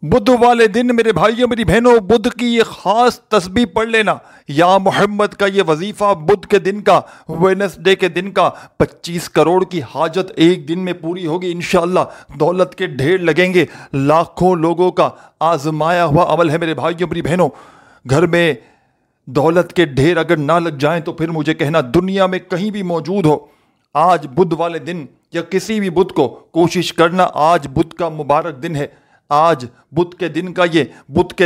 بدھ والے دن میرے بھائیوں میری بہنوں بدھ کی یہ خاص تسبیح پڑھ لینا، یا محمد کا یہ وظیفہ بدھ کے دن کا، وینسڈے کے دن کا، 25 کروڑ کی حاجت ایک دن میں پوری ہوگی انشاءاللہ۔ دولت کے ڈھیر لگیں گے، لاکھوں لوگوں کا آزمایا ہوا عمل ہے میرے بھائیوں میری بہنوں۔ گھر میں دولت کے ڈھیر اگر نہ لگ جائیں تو پھر مجھے کہنا دنیا میں کہیں بھی موجود ہو، آج بدھ والے دن یا کسی بھی بدھ کو کوشش کرنا، آج بدھ کا مبارک دن ہے، آج بدھ کے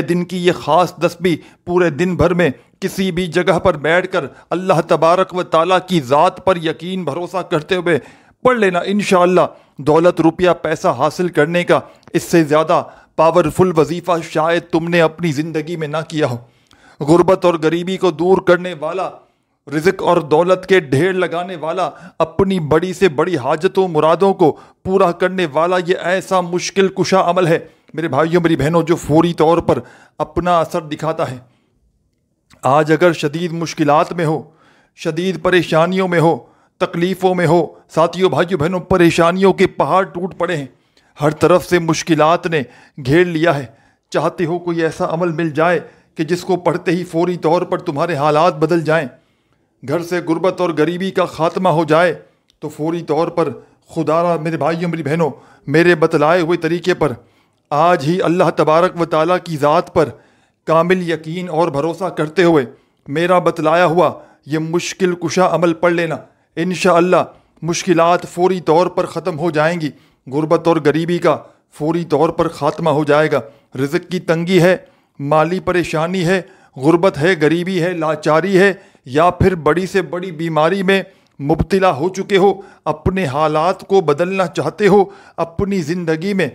دن کی یہ خاص تسبیح پورے دن بھر میں کسی بھی جگہ پر بیٹھ کر اللہ تبارک و تعالیٰ کی ذات پر یقین بھروسہ کرتے ہوئے پڑھ لینا انشاءاللہ۔ دولت روپیہ پیسہ حاصل کرنے کا اس سے زیادہ پاورفل وظیفہ شاید تم نے اپنی زندگی میں نہ کیا ہو۔ غربت اور غریبی کو دور کرنے والا، رزق اور دولت کے ڈھیر لگانے والا، اپنی بڑی سے بڑی حاجتوں مرادوں کو پورا کرنے والا یہ ایسا مشکل کشا عمل ہے میرے بھائیوں میری بہنوں جو فوری طور پر اپنا اثر دکھاتا ہے۔ آج اگر شدید مشکلات میں ہو، شدید پریشانیوں میں ہو، تکلیفوں میں ہو، ساتھیوں بھائیوں بہنوں پریشانیوں کے پہاڑ ٹوٹ پڑے ہیں، ہر طرف سے مشکلات نے گھیر لیا ہے، چاہتے ہو کوئی ایسا عمل مل جائے کہ جس کو پڑھتے ہی فوری طور پر تمہارے حالات بدل جائیں، گھر سے غربت اور غریبی کا خاتمہ ہو جائے، تو فوری طور پر خدا را میرے بھائیوں میری بہنوں میرے بتلائے ہوئے طریقے پر آج ہی اللہ تبارک و تعالیٰ کی ذات پر کامل یقین اور بھروسہ کرتے ہوئے میرا بتلایا ہوا یہ مشکل کشا عمل پڑھ لینا، انشاءاللہ مشکلات فوری طور پر ختم ہو جائیں گی، غربت اور غریبی کا فوری طور پر خاتمہ ہو جائے گا۔ رزق کی تنگی ہے، مالی پریشانی ہے، غربت ہے، غریبی ہے، لاچاری ہے، یا پھر بڑی سے بڑی بیماری میں مبتلا ہو چکے ہو، اپنے حالات کو بدلنا چاہتے ہو، اپنی زندگی میں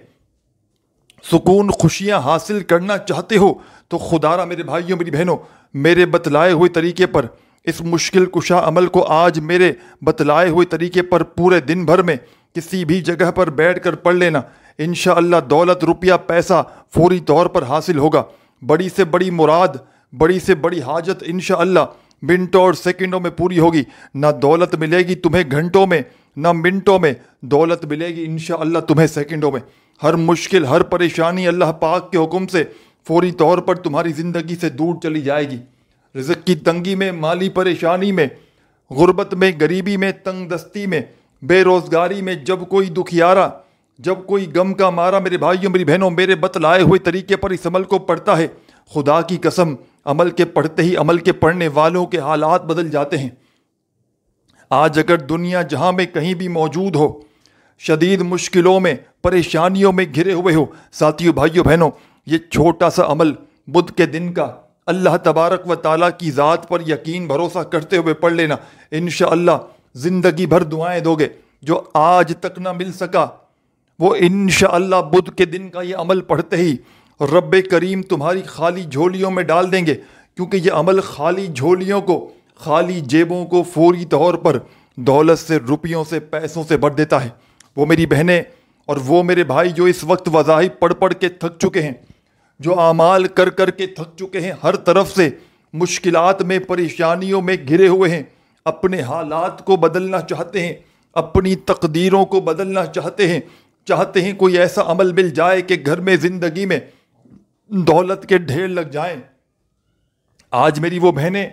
سکون خوشیاں حاصل کرنا چاہتے ہو، تو خدا را میرے بھائیوں میری بہنوں میرے بتلائے ہوئے طریقے پر اس مشکل کشا عمل کو آج میرے بتلائے ہوئے طریقے پر پورے دن بھر میں کسی بھی جگہ پر بیٹھ کر پڑھ لینا، انشاءاللہ دولت روپیہ پیسہ فوری طور پر حاصل ہوگا، بڑی سے بڑی مراد، بڑی سے بڑی حاجت انشاءاللہ منٹوں اور سیکنڈوں میں پوری ہوگی۔ نہ دولت ملے گی تمہیں گھنٹوں میں، نہ منٹوں میں، دولت ملے گی انشاءاللہ تمہیں سیکنڈوں میں۔ ہر مشکل، ہر پریشانی اللہ پاک کے حکم سے فوری طور پر تمہاری زندگی سے دور چلی جائے گی۔ رزق کی تنگی میں، مالی پریشانی میں، غربت میں، غریبی میں، تنگ دستی میں، بے روزگاری میں جب کوئی دکھیارا، جب کوئی غم کا مارا میرے بھائیوں میری بہنوں میرے بتلائے ہوئے طریقے پر اس عمل کو پڑھتا ہے، خدا کی قسم عمل کے پڑھتے ہی عمل کے پڑھنے والوں کے حالات بدل جاتے ہیں۔ آج اگر دنیا جہاں میں کہیں بھی موجود ہو، شدید مشکلوں میں، پریشانیوں میں گھرے ہوئے ہو، ساتھیوں بھائیوں بہنوں یہ چھوٹا سا عمل بدھ کے دن کا اللہ تبارک و تعالیٰ کی ذات پر یقین بھروسہ کرتے ہوئے پڑھ لینا، انشاءاللہ زندگی بھر دعائیں دو گے۔ جو آج تک نہ مل سکا وہ انشاءاللہ بدھ کے دن کا یہ عمل پڑھتے ہی رب کریم تمہاری خالی جھولیوں میں ڈال دیں گے، کیونکہ یہ عمل خالی جھولیوں کو، خالی جیبوں کو فوری طور پر دولت سے، روپیوں سے، پیسوں سے بھر دیتا ہے۔ وہ میری بہنیں اور وہ میرے بھائی جو اس وقت وظائف پڑھ پڑھ کے تھک چکے ہیں، جو اعمال کر کر کے تھک چکے ہیں، ہر طرف سے مشکلات میں، پریشانیوں میں گھرے ہوئے ہیں، اپنے حالات کو بدلنا چاہتے ہیں، اپنی تقدیروں کو بدلنا چاہتے ہیں کوئی ایسا عمل مل جائے کہ گھر میں، زندگی میں دولت کے ڈھیر لگ جائیں۔ آج میری وہ بہنیں،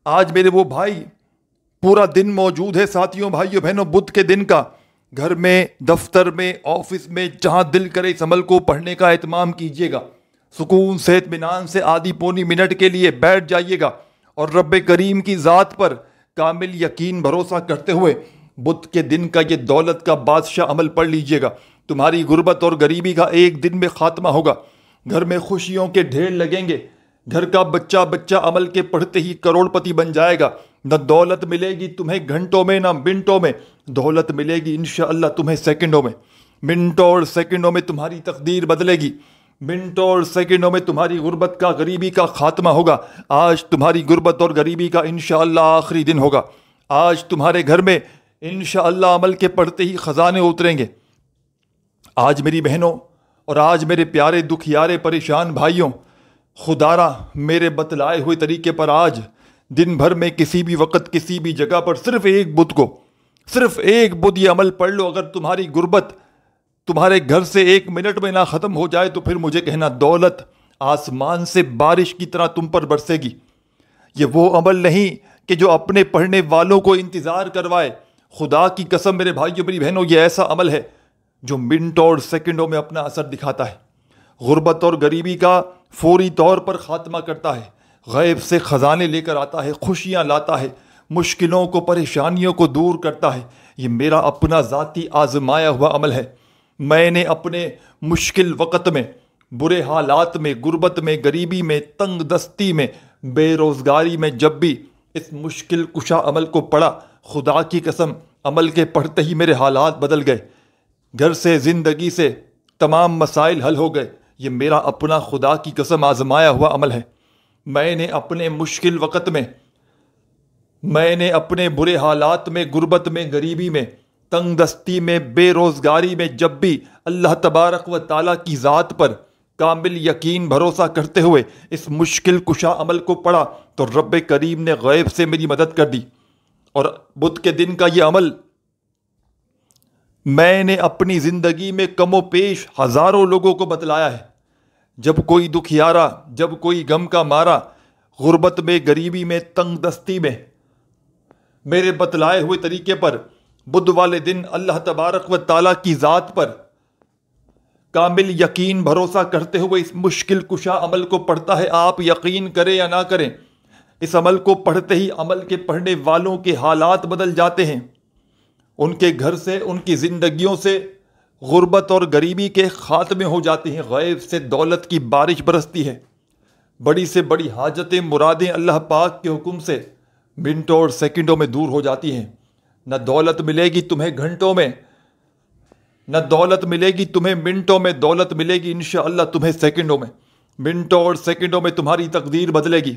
آج میرے وہ بھائی پورا دن موجود ہے ساتھیوں بھائیوں بہنوں بدھ کے دن کا، گھر میں، دفتر میں، آفس میں، جہاں دل کرے اس عمل کو پڑھنے کا اہتمام کیجیے گا، سکون سے اطمینان سے آدھی پونی منٹ کے لیے بیٹھ جائیے گا اور رب کریم کی ذات پر کامل یقین بھروسہ کرتے ہوئے بدھ کے دن کا یہ دولت کا بادشاہ عمل پڑھ لیجیے گا۔ تمہاری غربت اور غریبی کا ایک دن میں خاتمہ ہوگا، گھر میں خوشیوں کے ڈھیر لگیں گے، گھر کا بچہ عمل کے پڑھتے ہی کروڑ پتی بن جائے گا۔ نہ دولت ملے گی تمہیں گھنٹوں میں، نہ منٹوں میں، دولت ملے گی انشاءاللہ تمہیں سیکنڈوں میں۔ منٹوں اور سیکنڈوں میں تمہاری تقدیر بدلے گی، منٹوں اور سیکنڈوں میں تمہاری غربت کا، غریبی کا خاتمہ ہوگا۔ آج تمہاری غربت اور غریبی کا انشاءاللہ آخری دن ہوگا۔ آج تمہارے گھر میں انشاءاللہ عمل کے پڑھتے ہی خزانے اتریں گے۔ آج میری بہنوں اور آج میرے پیارے دکھیارے پریشان بھائیوں، خدا را میرے بتلائے ہوئے طریقے پر آج دن بھر میں کسی بھی وقت، کسی بھی جگہ پر صرف ایک بدھ کو، صرف ایک بدھ یہ عمل پڑھ لو۔ اگر تمہاری غربت تمہارے گھر سے 1 منٹ میں نہ ختم ہو جائے تو پھر مجھے کہنا دولت آسمان سے بارش کی طرح تم پر برسے گی۔ یہ وہ عمل نہیں کہ جو اپنے پڑھنے والوں کو انتظار کروائے۔ خدا کی قسم میرے بھائیو میری بہنوں، یہ ایسا عمل ہے جو منٹوں اور سیکنڈوں میں اپنا اثر دکھاتا ہے، غربت اور غریبی کا فوری طور پر خاتمہ کرتا ہے، غیب سے خزانے لے کر آتا ہے، خوشیاں لاتا ہے، مشکلوں کو پریشانیوں کو دور کرتا ہے۔ یہ میرا اپنا ذاتی آزمایا ہوا عمل ہے۔ میں نے اپنے مشکل وقت میں، برے حالات میں، غربت میں، غریبی میں، تنگ دستی میں، بے روزگاری میں جب بھی اس مشکل کشا عمل کو پڑھا، خدا کی قسم عمل کے پڑھتے ہی میرے حالات بدل گئے، گھر سے زندگی سے تمام مسائل حل ہو گئے۔ یہ میرا اپنا خدا کی قسم آزمایا ہوا عمل ہے۔ میں نے اپنے مشکل وقت میں، میں نے اپنے برے حالات میں، غربت میں، غریبی میں، تنگ دستی میں، بے روزگاری میں جب بھی اللہ تبارک و تعالیٰ کی ذات پر کامل یقین بھروسہ کرتے ہوئے اس مشکل کشا عمل کو پڑھا تو رب کریم نے غیب سے میری مدد کر دی۔ اور بدھ کے دن کا یہ عمل میں نے اپنی زندگی میں کم و بیش ہزاروں لوگوں کو بتلایا ہے۔ جب کوئی دکھیارا، جب کوئی غم کا مارا، غربت میں، غریبی میں، تنگ دستی میں، میرے بتلائے ہوئے طریقے پر بدھ والے دن اللہ تبارک و تعالیٰ کی ذات پر کامل یقین بھروسہ کرتے ہوئے اس مشکل کشا عمل کو پڑھتا ہے۔ آپ یقین کریں یا نہ کریں، اس عمل کو پڑھتے ہی عمل کے پڑھنے والوں کے حالات بدل جاتے ہیں، ان کے گھر سے، ان کی زندگیوں سے غربت اور غریبی کے خاتمے ہو جاتے ہیں، غیب سے دولت کی بارش برستی ہے، بڑی سے بڑی حاجتیں، مرادیں اللہ پاک کے حکم سے منٹوں اور سیکنڈوں میں دور ہو جاتی ہیں۔ نہ دولت ملے گی تمہیں گھنٹوں میں، نہ دولت ملے گی تمہیں منٹوں میں، دولت ملے گی انشاءاللہ تمہیں سیکنڈوں میں۔ منٹوں اور سیکنڈوں میں تمہاری تقدیر بدلے گی،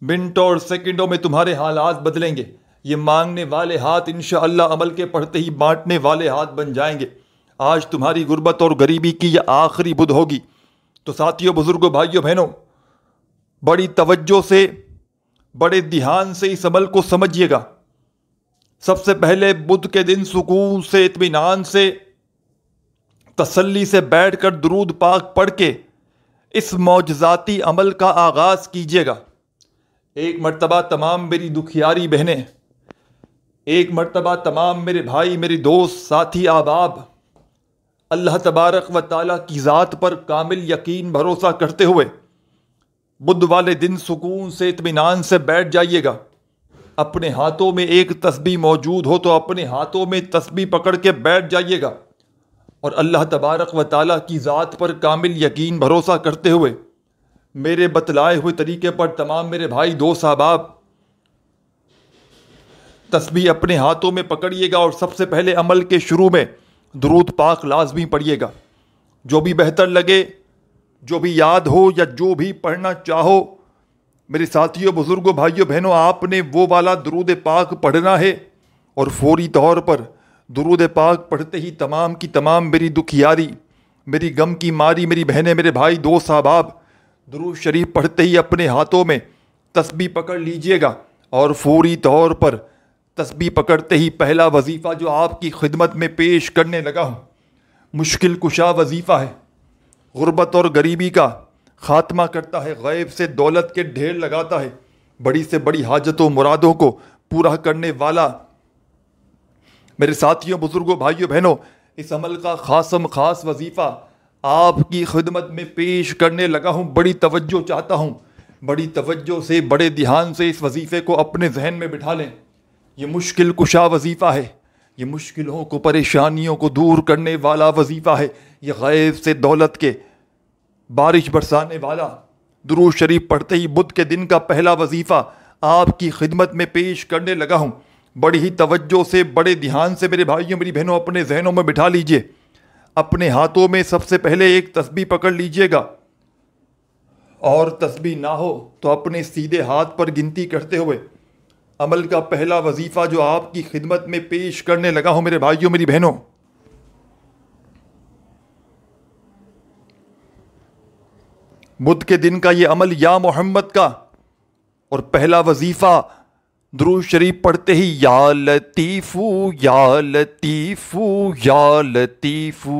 منٹوں اور سیکنڈوں میں تمہارے حالات بدلیں گے۔ یہ مانگنے والے ہاتھ انشاءاللہ عمل کے پڑھتے ہی بانٹنے والے ہاتھ بن جائیں گے۔ آج تمہاری غربت اور غریبی کی یہ آخری بدھ ہوگی۔ تو ساتھیوں، بزرگوں، بھائیوں، بہنوں، بڑی توجہ سے، بڑے دھیان سے اس عمل کو سمجھیے گا۔ سب سے پہلے بدھ کے دن سکون سے، اطمینان سے، تسلی سے بیٹھ کر درود پاک پڑھ کے اس معجزاتی عمل کا آغاز کیجیے گا۔ ایک مرتبہ تمام میری دکھیاری بہنیں، ایک مرتبہ تمام میرے بھائی، میری دوست، ساتھی، احباب، اللہ تبارک و تعالیٰ کی ذات پر کامل یقین بھروسہ کرتے ہوئے بدھ والے دن سکون سے، اطمینان سے بیٹھ جائیے گا۔ اپنے ہاتھوں میں ایک تسبیح موجود ہو تو اپنے ہاتھوں میں تسبیح پکڑ کے بیٹھ جائیے گا، اور اللہ تبارک و تعالیٰ کی ذات پر کامل یقین بھروسہ کرتے ہوئے میرے بتلائے ہوئے طریقے پر تمام میرے بھائی، دوست، احباب تسبیح اپنے ہاتھوں میں پکڑیے گا، اور سب سے پہلے عمل کے شروع میں درود پاک لازمی پڑھیے گا۔ جو بھی بہتر لگے، جو بھی یاد ہو یا جو بھی پڑھنا چاہو، میرے ساتھیوں، بزرگوں، بھائیوں، بہنوں، آپ نے وہ والا درود پاک پڑھنا ہے، اور فوری طور پر درود پاک پڑھتے ہی تمام کی تمام میری دکھیاری، میری غم کی ماری میری بہنیں، میرے بھائی، دوست، احباب درود شریف پڑھتے ہی اپنے ہاتھوں میں تسبیح پکڑ لیجئے گا، اور فوری طور پر تسبیح پکڑتے ہی پہلا وظیفہ جو آپ کی خدمت میں پیش کرنے لگا ہوں، مشکل کشا وظیفہ ہے، غربت اور غریبی کا خاتمہ کرتا ہے، غیب سے دولت کے ڈھیر لگاتا ہے، بڑی سے بڑی حاجتوں، مرادوں کو پورا کرنے والا۔ میرے ساتھیوں، بزرگوں، بھائیوں، بہنوں، اس عمل کا خاص وظیفہ آپ کی خدمت میں پیش کرنے لگا ہوں۔ بڑی توجہ چاہتا ہوں، بڑی توجہ سے، بڑے دھیان سے اس وظیفے کو اپنے ذہن میں بٹھا لیں۔ یہ مشکل کشا وظیفہ ہے، یہ مشکلوں کو، پریشانیوں کو دور کرنے والا وظیفہ ہے، یہ غیب سے دولت کے بارش برسانے والا۔ درود شریف پڑھتے ہی بدھ کے دن کا پہلا وظیفہ آپ کی خدمت میں پیش کرنے لگا ہوں۔ بڑی ہی توجہ سے، بڑے دھیان سے میرے بھائیوں، میری بہنوں اپنے ذہنوں میں بٹھا لیجئے۔ اپنے ہاتھوں میں سب سے پہلے ایک تسبیح پکڑ لیجئے گا، اور تسبیح نہ ہو تو اپنے سیدھے ہاتھ پر گنتی کرتے ہوئے عمل کا پہلا وظیفہ جو آپ کی خدمت میں پیش کرنے لگا ہوں، میرے بھائیوں، میری بہنوں، بدھ کے دن کا یہ عمل یا محمد کا، اور پہلا وظیفہ درود شریف پڑھتے ہی یا لطیفو یا لطیفو یا لطیفو.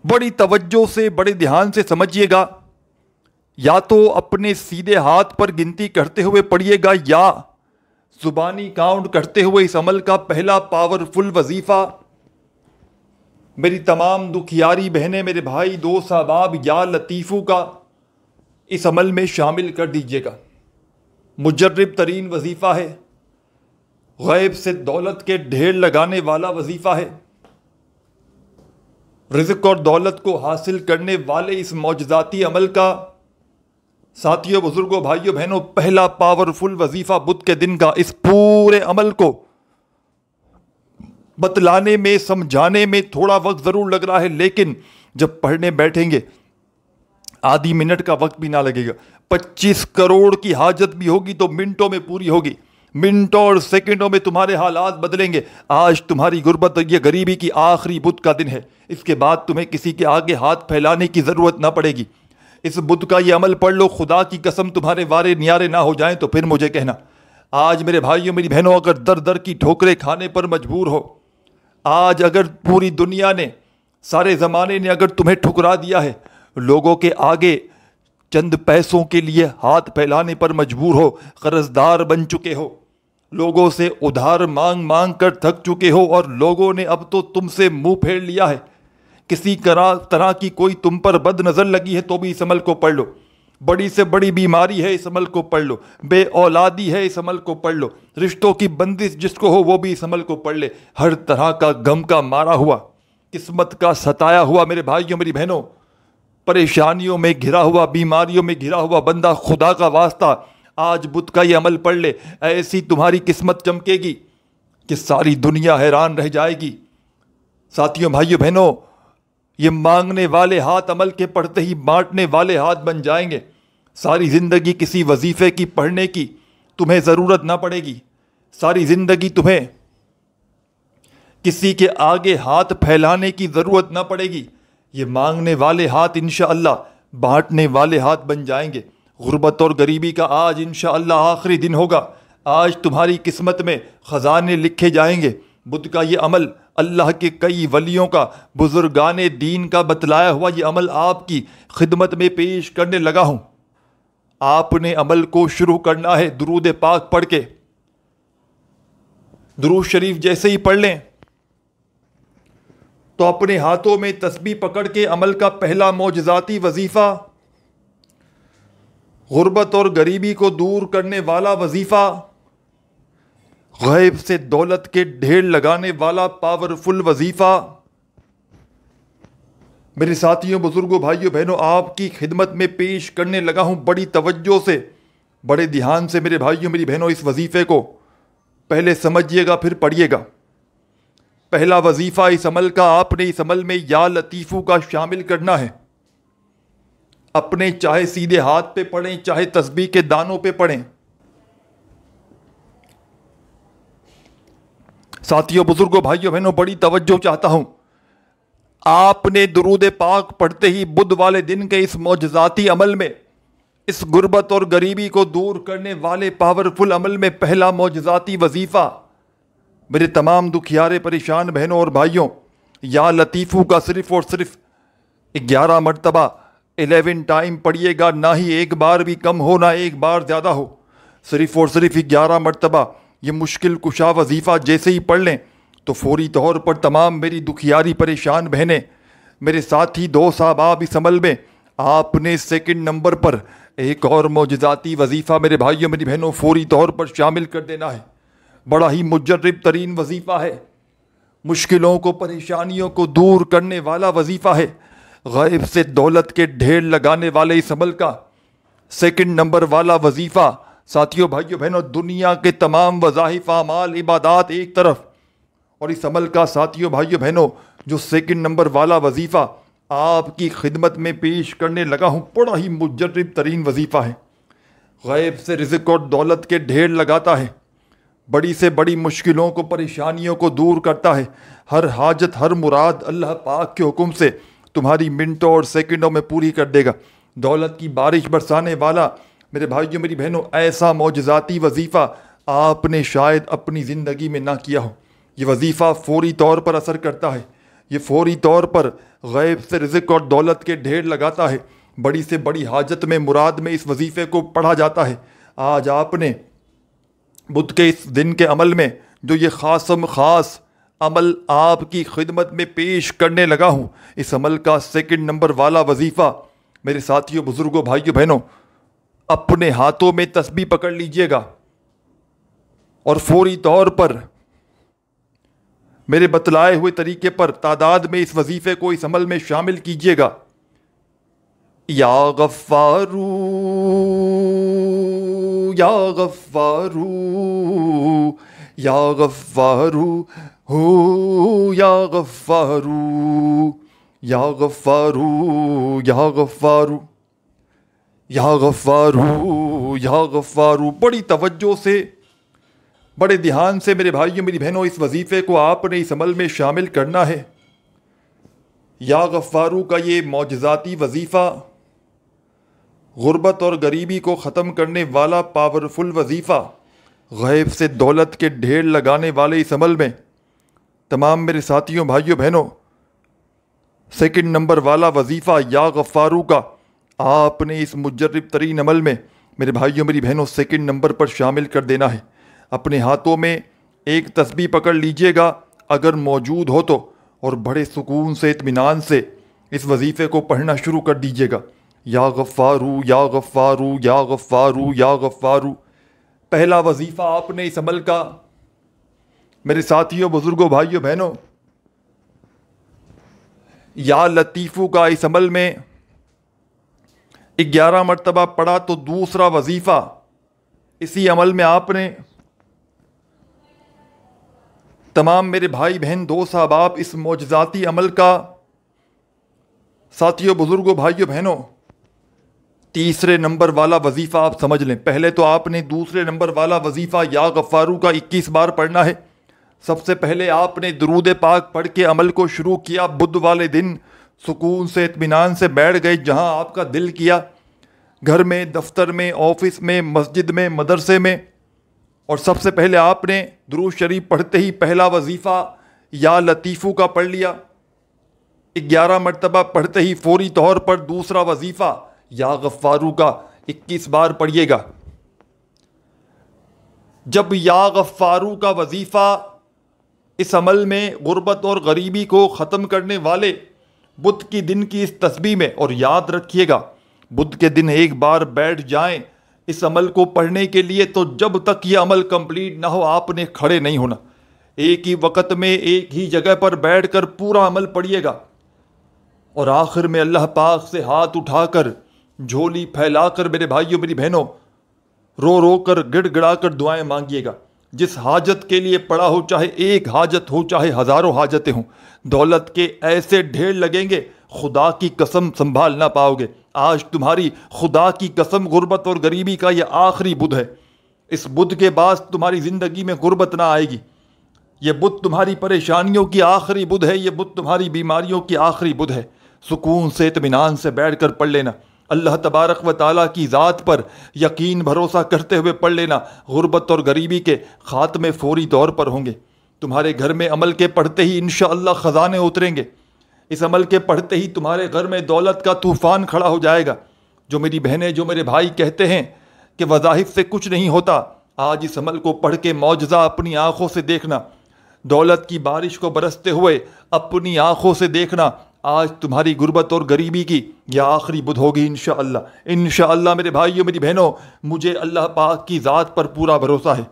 بڑی توجہ سے بڑے دھیان سے سمجھیے گا. یا تو اپنے سیدھے ہاتھ پر گنتی کرتے ہوئے پڑھیے گا یا زبانی کاؤنٹ کرتے ہوئے اس عمل کا پہلا پاورفل وظیفہ میری تمام دکھیاری بہنیں، میرے بھائی، دوست، احباب، یا لطیفو کا اس عمل میں شامل کر دیجیے گا. مجرب ترین وظیفہ ہے، غیب سے دولت کے ڈھیر لگانے والا وظیفہ ہے. رزق اور دولت کو حاصل کرنے والے اس معجزاتی عمل کا ساتھیوں، بزرگوں، بھائیوں، بہنوں، پہلا پاورفل وظیفہ بدھ کے دن کا. اس پورے عمل کو بتلانے میں، سمجھانے میں تھوڑا وقت ضرور لگ رہا ہے، لیکن جب پڑھنے بیٹھیں گے آدھی منٹ کا وقت بھی نہ لگے گا. 25 کروڑ کی حاجت بھی ہوگی تو منٹوں میں پوری ہوگی. منٹوں اور سیکنڈوں میں تمہارے حالات بدلیں گے. آج تمہاری غربت اور یہ غریبی کی آخری بدھ کا دن ہے. اس کے بعد تمہیں کسی کے آگے ہاتھ پھیلانے کی ضرورت نہ پڑے گی. اس بدھ کا یہ عمل پڑھ لو. خدا کی قسم تمہارے وارے نیارے نہ ہو جائیں تو پھر مجھے کہنا. آج میرے بھائیوں، میری بہنوں، اگر در در کی ٹھوکریں کھانے پر مجبور ہو، آج اگر پوری دنیا نے، سارے زمانے نے اگر تمہیں ٹھکرا دیا ہے، لوگوں کے آگے چند پیسوں کے لیے ہاتھ پھیلانے پر مجبور ہو، قرض دار بن چکے ہو، لوگوں سے ادھار مانگ مانگ کر تھک چکے ہو، اور لوگوں نے اب تو تم سے منہ پھیر لیا ہے، کسی طرح کی کوئی تم پر بد نظر لگی ہے تو بھی اس عمل کو پڑھ لو. بڑی سے بڑی بیماری ہے، اس عمل کو پڑھ لو. بے اولادی ہے، اس عمل کو پڑھ لو. رشتوں کی بندش جس کو ہو وہ بھی اس عمل کو پڑھ لے. ہر طرح کا غم کا مارا ہوا، قسمت کا ستایا ہوا، میرے بھائیوں، میری بہنوں، پریشانیوں میں گھرا ہوا، بیماریوں میں گھرا ہوا بندہ، خدا کا واسطہ آج بدھ کا یہ عمل پڑھ لے. ایسی تمہاری قسمت چمکے گی کہ ساری دنیا حیران رہ جائے گی. ساتھیوں، بھائیوں، بہنوں، یہ مانگنے والے ہاتھ عمل کے پڑھتے ہی بانٹنے والے ہاتھ بن جائیں گے. ساری زندگی کسی وظیفے کی پڑھنے کی تمہیں ضرورت نہ پڑے گی. ساری زندگی تمہیں کسی کے آگے ہاتھ پھیلانے کی ضرورت نہ پڑے گی. یہ مانگنے والے ہاتھ انشاءاللہ بانٹنے والے ہاتھ بن جائیں گے. غربت اور غریبی کا آج انشاءاللہ آخری دن ہوگا. آج تمہاری قسمت میں خزانے لکھے جائیں گے. بدھ کا یہ عمل اللہ کے کئی ولیوں کا، بزرگان دین کا بتلایا ہوا یہ عمل آپ کی خدمت میں پیش کرنے لگا ہوں. آپ نے عمل کو شروع کرنا ہے درود پاک پڑھ کے. درود شریف جیسے ہی پڑھ لیں تو اپنے ہاتھوں میں تسبیح پکڑ کے عمل کا پہلا معجزاتی وظیفہ، غربت اور غریبی کو دور کرنے والا وظیفہ، غیب سے دولت کے ڈھیر لگانے والا پاورفل وظیفہ، میرے ساتھیوں، بزرگوں، بھائیوں، بہنوں، آپ کی خدمت میں پیش کرنے لگا ہوں. بڑی توجہ سے، بڑے دھیان سے میرے بھائیوں، میری بہنوں، اس وظیفے کو پہلے سمجھیے گا پھر پڑھیے گا. پہلا وظیفہ اس عمل کا، آپ نے اس عمل میں یا لطیفو کا شامل کرنا ہے. اپنے چاہے سیدھے ہاتھ پہ پڑھیں، چاہے تسبیح کے دانوں پہ پڑھیں. ساتھیوں، بزرگوں، بھائیوں، بہنوں، بڑی توجہ چاہتا ہوں. آپ نے درود پاک پڑھتے ہی بدھ والے دن کے اس معجزاتی عمل میں، اس غربت اور غریبی کو دور کرنے والے پاورفل عمل میں پہلا معجزاتی وظیفہ، میرے تمام دکھیارے پریشان بہنوں اور بھائیوں، یا لطیفو کا صرف اور صرف 11 مرتبہ 11 ٹائم پڑھیے گا. نہ ہی ایک بار بھی کم ہو، نہ ایک بار زیادہ ہو. صرف اور صرف 11 مرتبہ یہ مشکل کشا وظیفہ جیسے ہی پڑھ لیں تو فوری طور پر تمام میری دکھیاری پریشان بہنیں، میرے ساتھی، دوست، احباب، اس عمل میں آپ نے سیکنڈ نمبر پر ایک اور معجزاتی وظیفہ میرے بھائیوں، میری بہنوں، فوری طور پر شامل کر دینا ہے. بڑا ہی مجرب ترین وظیفہ ہے، مشکلوں کو، پریشانیوں کو دور کرنے والا وظیفہ ہے. غیب سے دولت کے ڈھیر لگانے والے اس عمل کا سیکنڈ نمبر والا وظیفہ، ساتھیوں، بھائیوں، بہنوں، دنیا کے تمام وظائف، اعمال، عبادات ایک طرف، اور اس عمل کا ساتھیوں، بھائیوں، بہنوں، جو سیکنڈ نمبر والا وظیفہ آپ کی خدمت میں پیش کرنے لگا ہوں، بڑا ہی مجرب ترین وظیفہ ہے. غیب سے رزق اور دولت کے ڈھیر لگاتا ہے، بڑی سے بڑی مشکلوں کو، پریشانیوں کو دور کرتا ہے. ہر حاجت، ہر مراد اللہ پاک کے حکم سے تمہاری منٹوں اور سیکنڈوں میں پوری کر دے گا. دولت کی بارش برسانے والا، میرے بھائیوں میری بہنوں، ایسا معجزاتی وظیفہ آپ نے شاید اپنی زندگی میں نہ کیا ہو۔ یہ وظیفہ فوری طور پر اثر کرتا ہے، یہ فوری طور پر غیب سے رزق اور دولت کے ڈھیر لگاتا ہے۔ بڑی سے بڑی حاجت میں، مراد میں اس وظیفے کو پڑھا جاتا ہے۔ آج آپ نے بدھ کے اس دن کے عمل میں جو یہ خاص عمل آپ کی خدمت میں پیش کرنے لگا ہوں، اس عمل کا 2 نمبر والا وظیفہ میرے ساتھیوں، بزرگوں، بھائیوں، بہنوں، اپنے ہاتھوں میں تسبیح پکڑ لیجئے گا اور فوری طور پر میرے بتلائے ہوئے طریقے پر تعداد میں اس وظیفے کو، اس عمل میں شامل کیجئے گا۔ یا غفارو یا غفارو یا غفارو ہو یا غفارو یا غفارو یا غفارو یا غفارو یا غفارو۔ بڑی توجہ سے، بڑے دھیان سے میرے بھائیوں میری بہنوں، اس وظیفے کو آپ نے اس عمل میں شامل کرنا ہے۔ یا غفارو کا یہ معجزاتی وظیفہ، غربت اور غریبی کو ختم کرنے والا پاورفل وظیفہ، غیب سے دولت کے ڈھیر لگانے والے اس عمل میں تمام میرے ساتھیوں، بھائیوں، بہنوں، 2 نمبر والا وظیفہ یا غفارو کا آپ نے اس مجرب ترین عمل میں میرے بھائیوں میری بہنوں 2 نمبر پر شامل کر دینا ہے۔ اپنے ہاتھوں میں ایک تسبیح پکڑ لیجئے گا اگر موجود ہو تو، اور بڑے سکون سے، اطمینان سے اس وظیفے کو پڑھنا شروع کر دیجئے گا۔ یا غفارو یا غفارو یا غفارو یا غفارو۔ پہلا وظیفہ آپ نے اس عمل کا میرے ساتھیوں، بزرگوں، بھائیوں، بہنوں، یا لطیفو کا اس عمل میں 11 مرتبہ پڑھا، تو دوسرا وظیفہ اسی عمل میں آپ نے تمام میرے بھائی بہن، دوست، احباب، اس معجزاتی عمل کا ساتھیوں، بزرگوں، بھائیوں، بہنوں 3 نمبر والا وظیفہ آپ سمجھ لیں۔ پہلے تو آپ نے 2 نمبر والا وظیفہ یا غفارو کا 21 بار پڑھنا ہے۔ سب سے پہلے آپ نے درود پاک پڑھ کے عمل کو شروع کیا۔ بدھ والے دن سکون سے، اطمینان سے بیٹھ گئے جہاں آپ کا دل کیا، گھر میں، دفتر میں، آفس میں، مسجد میں، مدرسے میں، اور سب سے پہلے آپ نے درود شریف پڑھتے ہی پہلا وظیفہ یا لطیفو کا پڑھ لیا۔ 11 مرتبہ پڑھتے ہی فوری طور پر دوسرا وظیفہ یا غفارو کا 21 بار پڑھیے گا۔ جب یا غفارو کا وظیفہ اس عمل میں غربت اور غریبی کو ختم کرنے والے بدھ کی دن کی اس تسبیح میں، اور یاد رکھیے گا بدھ کے دن ایک بار بیٹھ جائیں اس عمل کو پڑھنے کے لیے، تو جب تک یہ عمل کمپلیٹ نہ ہو آپ نے کھڑے نہیں ہونا۔ ایک ہی وقت میں ایک ہی جگہ پر بیٹھ کر پورا عمل پڑھیے گا، اور آخر میں اللہ پاک سے ہاتھ اٹھا کر، جھولی پھیلا کر میرے بھائیوں میری بہنوں رو رو کر، گڑ گڑا کر دعائیں مانگیے گا۔ جس حاجت کے لیے پڑا ہو، چاہے ایک حاجت ہو، چاہے ہزاروں حاجتیں ہوں، دولت کے ایسے ڈھیر لگیں گے خدا کی قسم سنبھال نہ پاؤ گے۔ آج تمہاری خدا کی قسم غربت اور غریبی کا یہ آخری بدھ ہے۔ اس بدھ کے بعد تمہاری زندگی میں غربت نہ آئے گی۔ یہ بدھ تمہاری پریشانیوں کی آخری بدھ ہے، یہ بدھ تمہاری بیماریوں کی آخری بدھ ہے۔ سکون سے، اطمینان سے بیٹھ کر پڑھ لینا، اللہ تبارک و تعالیٰ کی ذات پر یقین بھروسہ کرتے ہوئے پڑھ لینا۔ غربت اور غریبی کے خاتمے فوری طور پر ہوں گے۔ تمہارے گھر میں عمل کے پڑھتے ہی انشاءاللہ خزانے اتریں گے۔ اس عمل کے پڑھتے ہی تمہارے گھر میں دولت کا طوفان کھڑا ہو جائے گا۔ جو میری بہنیں، جو میرے بھائی کہتے ہیں کہ وظائف سے کچھ نہیں ہوتا، آج اس عمل کو پڑھ کے معجزہ اپنی آنکھوں سے دیکھنا، دولت کی بارش کو برستے ہوئے اپنی آنکھوں سے دیکھنا۔ آج تمہاری غربت اور غریبی کی یہ آخری بدھ ہوگی انشاءاللہ۔ انشاءاللہ میرے بھائیوں میری بہنوں، مجھے اللہ پاک کی ذات پر پورا بھروسہ ہے۔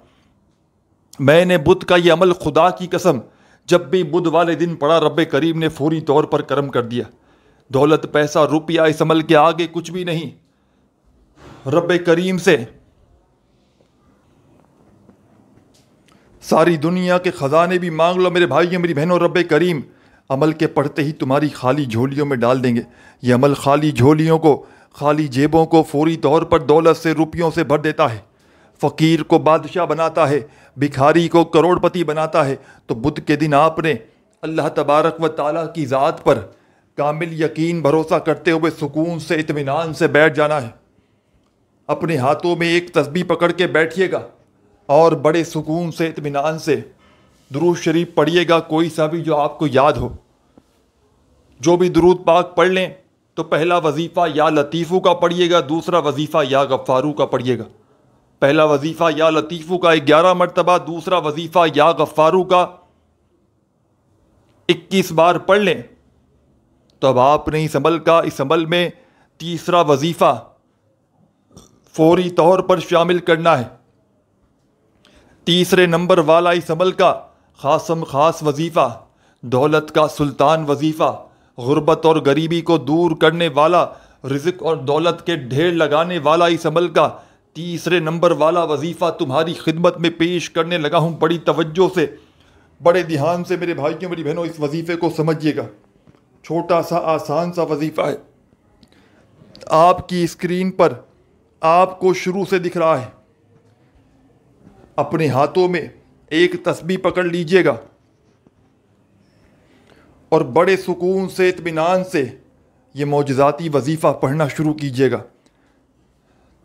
میں نے بدھ کا یہ عمل خدا کی قسم جب بھی بدھ والے دن پڑھا، رب کریم نے فوری طور پر کرم کر دیا۔ دولت، پیسہ، روپیہ اس عمل کے آگے کچھ بھی نہیں۔ رب کریم سے ساری دنیا کے خزانے بھی مانگ لو میرے بھائیوں میری بہنوں، رب کریم عمل کے پڑھتے ہی تمہاری خالی جھولیوں میں ڈال دیں گے۔ یہ عمل خالی جھولیوں کو، خالی جیبوں کو فوری طور پر دولت سے، روپیوں سے بھر دیتا ہے۔ فقیر کو بادشاہ بناتا ہے، بھکاری کو کروڑ پتی بناتا ہے۔ تو بدھ کے دن آپ نے اللہ تبارک و تعالیٰ کی ذات پر کامل یقین بھروسہ کرتے ہوئے سکون سے، اطمینان سے بیٹھ جانا ہے۔ اپنے ہاتھوں میں ایک تسبیح پکڑ کے بیٹھیے گا اور بڑے سکون سے اطمینان سے درود شریف پڑھیے گا، کوئی سا بھی جو آپ کو یاد ہو۔ جو بھی درود پاک پڑھ لیں تو پہلا وظیفہ یا لطیفو کا پڑھیے گا، دوسرا وظیفہ یا غفارو کا پڑھیے گا۔ پہلا وظیفہ یا لطیفو کا 11 مرتبہ، دوسرا وظیفہ یا غفارو کا 21 بار پڑھ لیں تو اب آپ نے اس عمل میں تیسرا وظیفہ فوری طور پر شامل کرنا ہے۔ تیسرے نمبر والا اس عمل کا خاص وظیفہ، دولت کا سلطان وظیفہ، غربت اور غریبی کو دور کرنے والا، رزق اور دولت کے ڈھیر لگانے والا اس عمل کا تیسرے نمبر والا وظیفہ تمہاری خدمت میں پیش کرنے لگا ہوں۔ بڑی توجہ سے، بڑے دھیان سے میرے بھائیوں میری بہنوں اس وظیفے کو سمجھیے گا۔ چھوٹا سا آسان سا وظیفہ ہے، آپ کی اسکرین پر آپ کو شروع سے دکھ رہا ہے۔ اپنے ہاتھوں میں ایک تسبیح پکڑ لیجئے گا اور بڑے سکون سے اطمینان سے یہ معجزاتی وظیفہ پڑھنا شروع کیجئے گا۔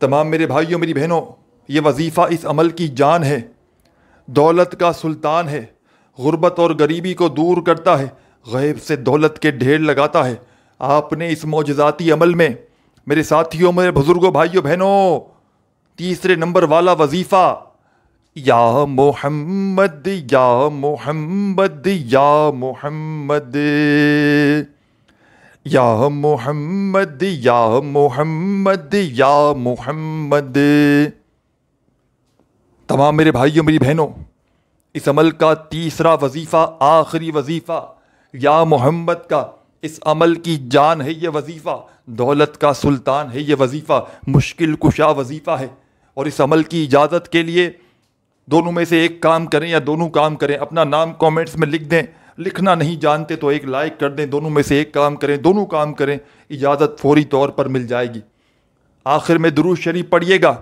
تمام میرے بھائیوں میری بہنوں، یہ وظیفہ اس عمل کی جان ہے، دولت کا سلطان ہے، غربت اور غریبی کو دور کرتا ہے، غیب سے دولت کے ڈھیر لگاتا ہے۔ آپ نے اس معجزاتی عمل میں میرے ساتھیوں، میرے بزرگوں، بھائیوں بہنوں، تیسرے نمبر والا وظیفہ یا محمد یا محمد یا محمد یا محمد یا محمد یا محمد۔ تمام میرے بھائیوں میری بہنوں، اس عمل کا تیسرا وظیفہ، آخری وظیفہ یا محمد کا، اس عمل کی جان ہے یہ وظیفہ، دولت کا سلطان ہے یہ وظیفہ، مشکل کشا وظیفہ ہے۔ اور اس عمل کی اجازت کے لیے دونوں میں سے ایک کام کریں یا دونوں کام کریں، اپنا نام کامنٹس میں لکھ دیں، لکھنا نہیں جانتے تو ایک لائک کر دیں، دونوں میں سے ایک کام کریں، دونوں کام کریں، اجازت فوری طور پر مل جائے گی۔ آخر میں درود شریف پڑھیے گا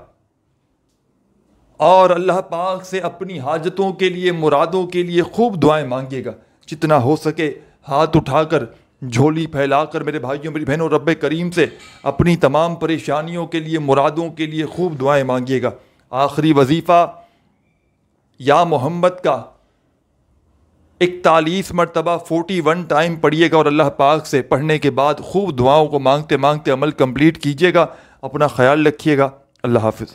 اور اللہ پاک سے اپنی حاجتوں کے لیے، مرادوں کے لیے خوب دعائیں مانگیے گا، جتنا ہو سکے ہاتھ اٹھا کر، جھولی پھیلا کر میرے بھائیوں میری بہنوں رب کریم سے اپنی تمام پریشانیوں کے لیے، مرادوں کے لیے خوب دعائیں مانگیے گا۔ آخری وظیفہ یا محمد کا 41 مرتبہ 41 ٹائم پڑھیے گا اور اللہ پاک سے پڑھنے کے بعد خوب دعاؤں کو مانگتے مانگتے عمل کمپلیٹ کیجیے گا۔ اپنا خیال رکھیے گا۔ اللہ حافظ۔